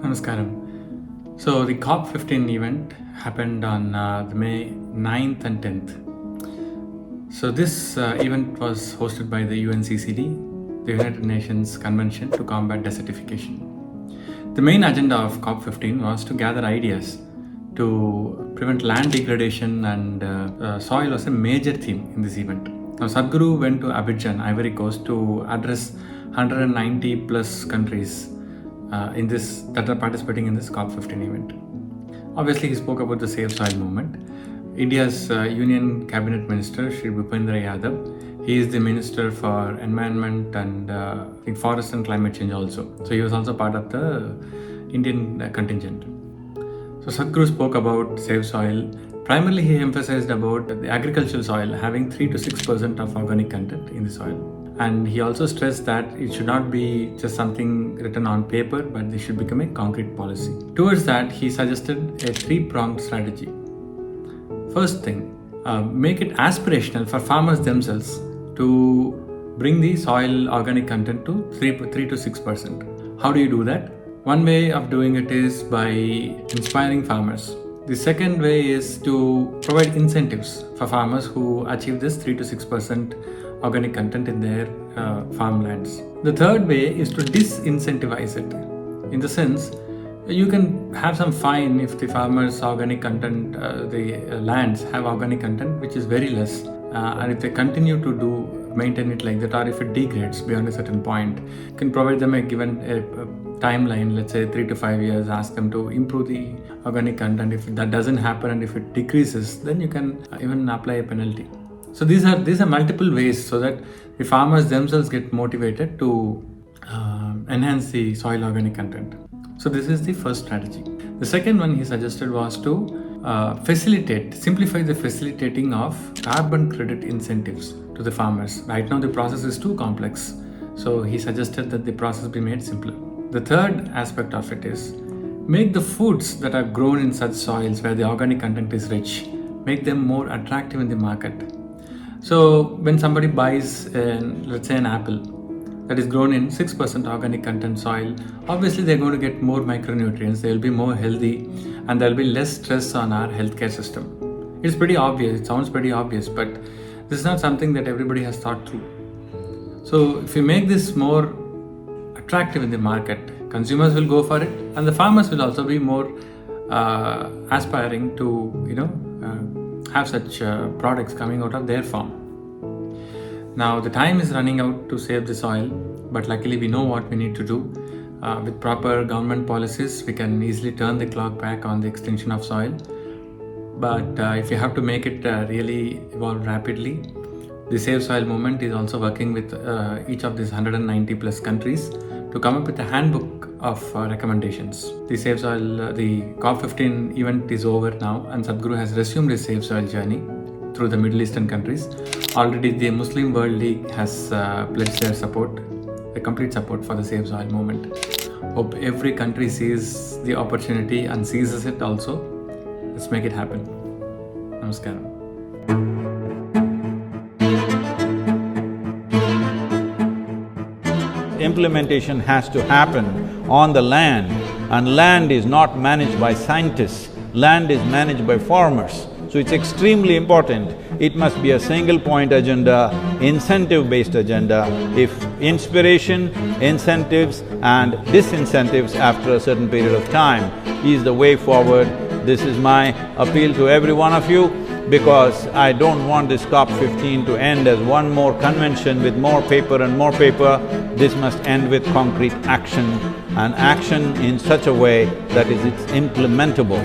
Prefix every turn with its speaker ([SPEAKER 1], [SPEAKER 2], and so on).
[SPEAKER 1] Namaskaram. So the Cop15 event happened on the May 9th and 10th. So this event was hosted by the UNCCD, the United Nations Convention to Combat Desertification. The main agenda of Cop15 was to gather ideas to prevent land degradation, and soil was a major theme in this event. Now Sadhguru went to Abidjan, Ivory Coast to address 190 plus countries that are participating in this Cop15 event. Obviously, he spoke about the Save Soil movement. India's Union Cabinet Minister, Shri Bhupendra Yadav, he is the Minister for Environment and Forest and Climate Change also. So he was also part of the Indian contingent. So Sadhguru spoke about Save Soil. Primarily, he emphasized about the agricultural soil having 3 to 6% of organic content in the soil. And he also stressed that it should not be just something written on paper, but this should become a concrete policy. Towards that, he suggested a three-pronged strategy. First thing, make it aspirational for farmers themselves to bring the soil organic content to 3 to 6%. How do you do that? One way of doing it is by inspiring farmers. The second way is to provide incentives for farmers who achieve this 3 to 6% organic content in their farmlands. The third way is to disincentivize it. In the sense, you can have some fine if the farmers' organic content, the lands have organic content which is very less, and if they continue to maintain it like that, or if it degrades beyond a certain point, you can provide them a given timeline, let's say 3 to 5 years, ask them to improve the organic content. If that doesn't happen and if it decreases, then you can even apply a penalty. So these are multiple ways so that the farmers themselves get motivated to enhance the soil organic content. So this is the first strategy. The second one he suggested was to simplify the facilitating of carbon credit incentives to the farmers. Right now the process is too complex. So he suggested that the process be made simpler. The third aspect of it is make the foods that are grown in such soils where the organic content is rich, make them more attractive in the market. So when somebody buys, let's say an apple that is grown in 6% organic content soil, obviously they're going to get more micronutrients, they'll be more healthy, and there'll be less stress on our healthcare system. It's pretty obvious, it sounds pretty obvious, but this is not something that everybody has thought through. So if we make this more attractive in the market, consumers will go for it, and the farmers will also be more aspiring to have such products coming out of their farm. Now the time is running out to save the soil, but luckily we know what we need to do. With proper government policies, we can easily turn the clock back on the extinction of soil. But if you have to make it really evolve rapidly, the Save Soil movement is also working with each of these 190 plus countries to come up with a handbook of recommendations. The Save Soil, the Cop15 event is over now, and Sadhguru has resumed his Save Soil journey through the Middle Eastern countries. Already the Muslim World League has pledged their support, the complete support for the Save Soil movement. Hope every country sees the opportunity and seizes it also. Let's make it happen. Namaskaram.
[SPEAKER 2] Implementation has to happen on the land, and land is not managed by scientists, land is managed by farmers. So it's extremely important. It must be a single point agenda, incentive-based agenda. If inspiration, incentives and disincentives after a certain period of time is the way forward, this is my appeal to every one of you, because I don't want this Cop15 to end as one more convention with more paper and more paper. This must end with concrete action, and action in such a way that it's implementable.